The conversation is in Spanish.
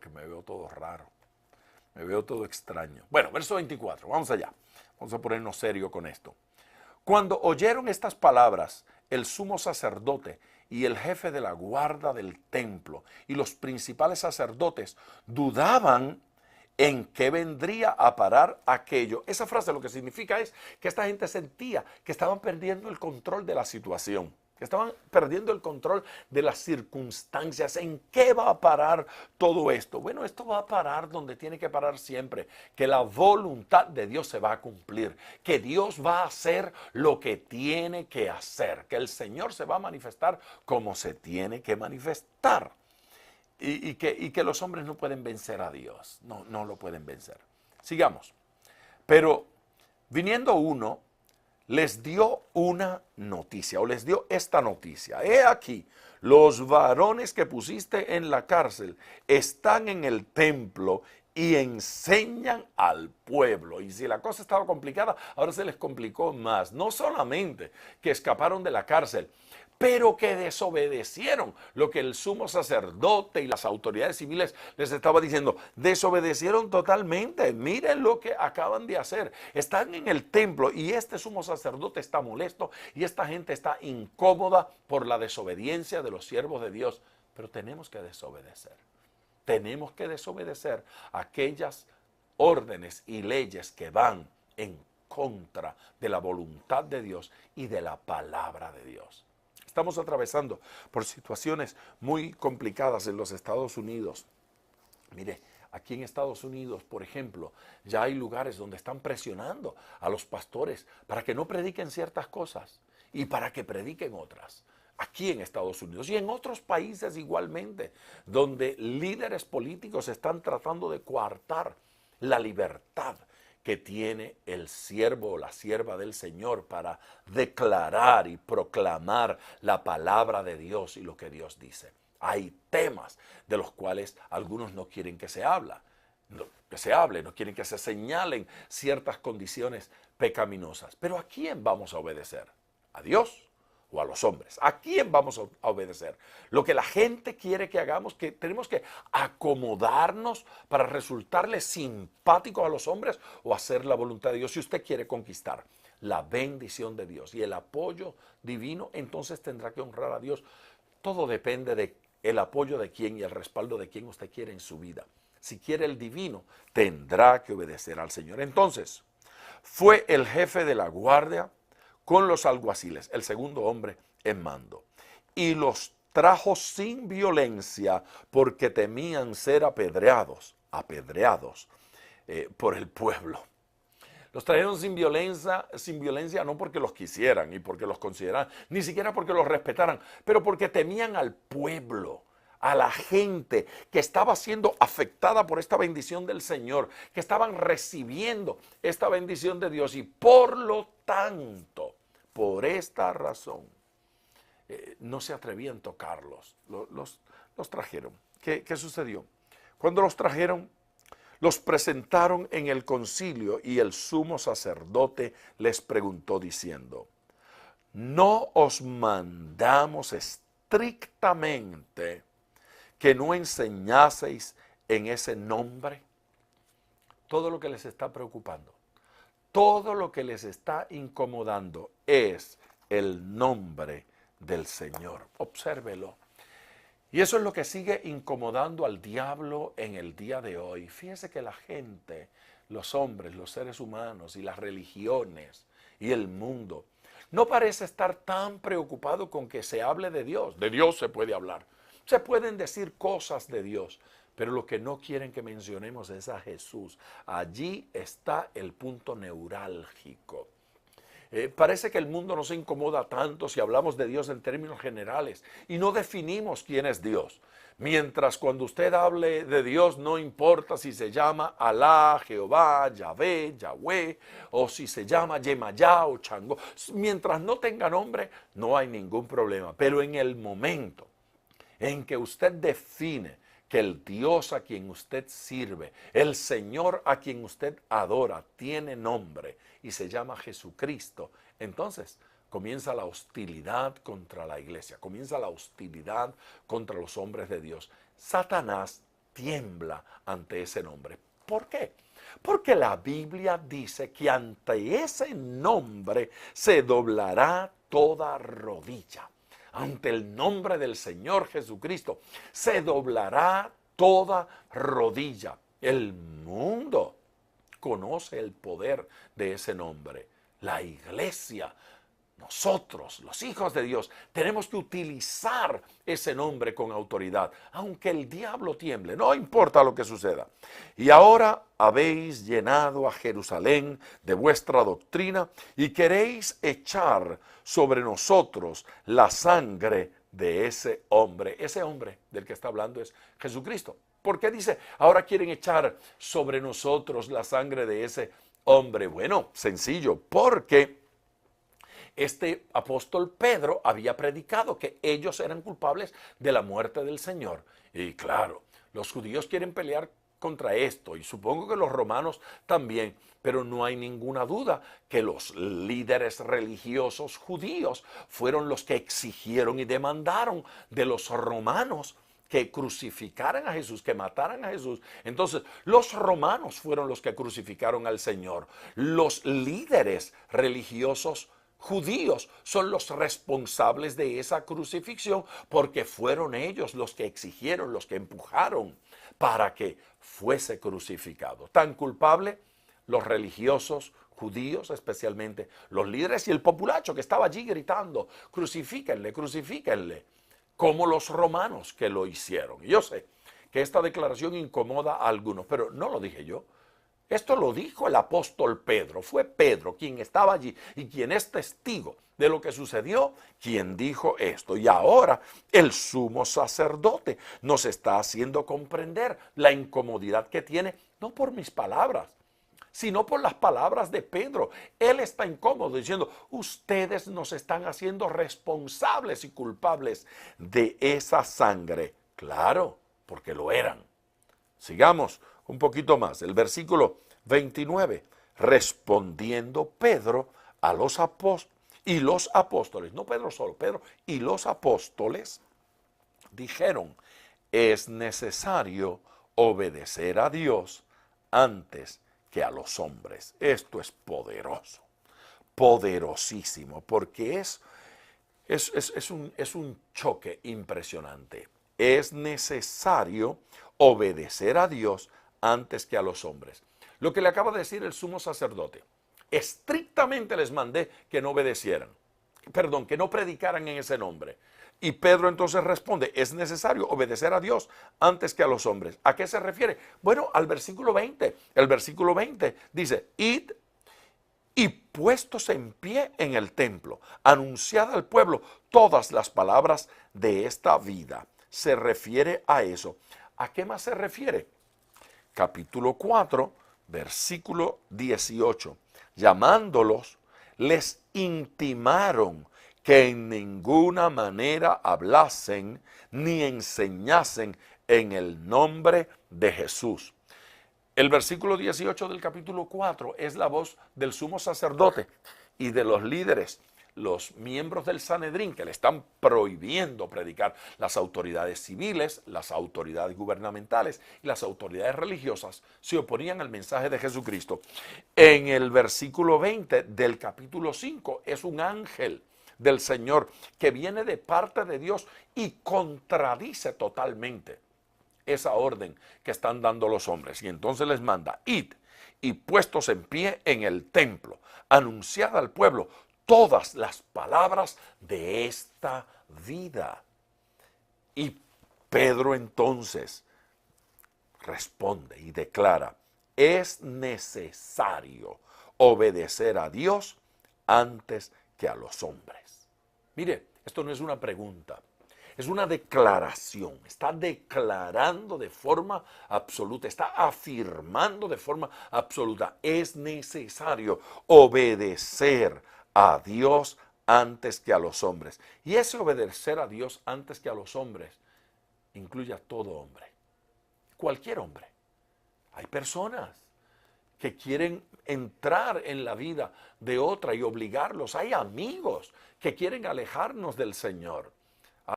porque me veo todo raro. Me veo todo extraño. Bueno, verso 24, vamos allá. Vamos a ponernos serio con esto. Cuando oyeron estas palabras, el sumo sacerdote y el jefe de la guarda del templo y los principales sacerdotes dudaban en qué vendría a parar aquello. Esa frase lo que significa es que esta gente sentía que estaban perdiendo el control de la situación, que estaban perdiendo el control de las circunstancias. ¿En qué va a parar todo esto? Bueno, esto va a parar donde tiene que parar siempre, que la voluntad de Dios se va a cumplir, que Dios va a hacer lo que tiene que hacer, que el Señor se va a manifestar como se tiene que manifestar. Y que los hombres no pueden vencer a Dios, no lo pueden vencer. Sigamos. Pero viniendo uno, les dio una noticia, o les dio esta noticia. He aquí, los varones que pusiste en la cárcel están en el templo y enseñan al pueblo. Y si la cosa estaba complicada, ahora se les complicó más. No solamente que escaparon de la cárcel, pero que desobedecieron lo que el sumo sacerdote y las autoridades civiles les estaba diciendo. Desobedecieron totalmente. Miren lo que acaban de hacer. Están en el templo y este sumo sacerdote está molesto y esta gente está incómoda por la desobediencia de los siervos de Dios. Pero tenemos que desobedecer. Tenemos que desobedecer aquellas órdenes y leyes que van en contra de la voluntad de Dios y de la palabra de Dios. Estamos atravesando por situaciones muy complicadas en los Estados Unidos. Mire, aquí en Estados Unidos, por ejemplo, ya hay lugares donde están presionando a los pastores para que no prediquen ciertas cosas y para que prediquen otras. Aquí en Estados Unidos y en otros países igualmente, donde líderes políticos están tratando de coartar la libertad que tiene el siervo o la sierva del Señor para declarar y proclamar la palabra de Dios y lo que Dios dice. Hay temas de los cuales algunos no quieren que se hable, no quieren que se señalen ciertas condiciones pecaminosas. Pero ¿a quién vamos a obedecer? ¿A Dios o a los hombres? ¿A quién vamos a obedecer? Lo que la gente quiere que hagamos, que tenemos que acomodarnos para resultarle simpáticos a los hombres o hacer la voluntad de Dios. Si usted quiere conquistar la bendición de Dios y el apoyo divino, entonces tendrá que honrar a Dios. Todo depende del apoyo de quién y el respaldo de quién usted quiere en su vida. Si quiere el divino, tendrá que obedecer al Señor. Entonces, fue el jefe de la guardia con los alguaciles, el segundo hombre en mando, y los trajo sin violencia porque temían ser apedreados por el pueblo. Los trajeron sin violencia no porque los quisieran y porque los consideraran, ni siquiera porque los respetaran, pero porque temían al pueblo, a la gente que estaba siendo afectada por esta bendición del Señor, que estaban recibiendo esta bendición de Dios y por lo tanto, por esta razón, no se atrevían a tocarlos. Los trajeron. ¿Qué sucedió? Cuando los trajeron, los presentaron en el concilio y el sumo sacerdote les preguntó diciendo, ¿no os mandamos estrictamente que no enseñaseis en ese nombre? Todo lo que les está preocupando, todo lo que les está incomodando es el nombre del Señor. Obsérvelo. Y eso es lo que sigue incomodando al diablo en el día de hoy. Fíjese que la gente, los hombres, los seres humanos y las religiones y el mundo no parece estar tan preocupado con que se hable de Dios. De Dios se puede hablar. Se pueden decir cosas de Dios. Pero lo que no quieren que mencionemos es a Jesús. Allí está el punto neurálgico. Parece que el mundo no se incomoda tanto si hablamos de Dios en términos generales y no definimos quién es Dios. Mientras cuando usted hable de Dios no importa si se llama Alá, Jehová, Yahvé, Yahweh o si se llama Yemayá o Changó. Mientras no tenga nombre no hay ningún problema. Pero en el momento en que usted define que el Dios a quien usted sirve, el Señor a quien usted adora, tiene nombre y se llama Jesucristo, entonces comienza la hostilidad contra la iglesia, comienza la hostilidad contra los hombres de Dios. Satanás tiembla ante ese nombre. ¿Por qué? Porque la Biblia dice que ante ese nombre se doblará toda rodilla. Ante el nombre del Señor Jesucristo se doblará toda rodilla. El mundo conoce el poder de ese nombre. La iglesia, nosotros, los hijos de Dios, tenemos que utilizar ese nombre con autoridad, aunque el diablo tiemble, no importa lo que suceda. Y ahora habéis llenado a Jerusalén de vuestra doctrina y queréis echar sobre nosotros la sangre de ese hombre. Ese hombre del que está hablando es Jesucristo. ¿Por qué dice, ahora quieren echar sobre nosotros la sangre de ese hombre? Bueno, sencillo, porque este apóstol Pedro había predicado que ellos eran culpables de la muerte del Señor. Y claro, los judíos quieren pelear contra esto, y supongo que los romanos también, pero no hay ninguna duda que los líderes religiosos judíos fueron los que exigieron y demandaron de los romanos que crucificaran a Jesús, que mataran a Jesús. Entonces, los romanos fueron los que crucificaron al Señor. Los líderes religiosos judíos son los responsables de esa crucifixión porque fueron ellos los que exigieron, los que empujaron para que fuese crucificado. Tan culpable los religiosos judíos, especialmente los líderes y el populacho que estaba allí gritando, crucifíquenle, crucifíquenle, como los romanos que lo hicieron. Y yo sé que esta declaración incomoda a algunos, pero no lo dije yo. Esto lo dijo el apóstol Pedro. Fue Pedro quien estaba allí y quien es testigo de lo que sucedió, quien dijo esto. Y ahora el sumo sacerdote nos está haciendo comprender la incomodidad que tiene, no por mis palabras, sino por las palabras de Pedro. Él está incómodo diciendo, ustedes nos están haciendo responsables y culpables de esa sangre. Claro, porque lo eran. Sigamos un poquito más. El versículo 29. Respondiendo Pedro a los apóstoles, y los apóstoles, no Pedro solo, Pedro y los apóstoles dijeron, es necesario obedecer a Dios antes que a los hombres. Esto es poderoso, poderosísimo, porque es un choque impresionante. Es necesario obedecer a Dios antes que a los hombres. Lo que le acaba de decir el sumo sacerdote, estrictamente les mandé que no obedecieran, que no predicaran en ese nombre. Y Pedro entonces responde, es necesario obedecer a Dios antes que a los hombres. ¿A qué se refiere? Bueno, al versículo 20. El versículo 20 dice, id y puestos en pie en el templo, anunciad al pueblo todas las palabras de esta vida. Se refiere a eso. ¿A qué más se refiere? Capítulo 4, versículo 18. Llamándolos, les intimaron que en ninguna manera hablasen ni enseñasen en el nombre de Jesús. El versículo 18 del capítulo 4 es la voz del sumo sacerdote y de los líderes, los miembros del Sanedrín, que le están prohibiendo predicar. Las autoridades civiles, las autoridades gubernamentales y las autoridades religiosas se oponían al mensaje de Jesucristo. En el versículo 20 del capítulo 5 es un ángel del Señor que viene de parte de Dios y contradice totalmente esa orden que están dando los hombres. Y entonces les manda, id y puestos en pie en el templo, anunciad al pueblo todas las palabras de esta vida. Y Pedro entonces responde y declara, es necesario obedecer a Dios antes que a los hombres. Mire, esto no es una pregunta, es una declaración. Está declarando de forma absoluta, está afirmando de forma absoluta. Es necesario obedecer a Dios antes que a los hombres. Y ese obedecer a Dios antes que a los hombres incluye a todo hombre, cualquier hombre. Hay personas que quieren entrar en la vida de otra y obligarlos. Hay amigos que quieren alejarnos del Señor.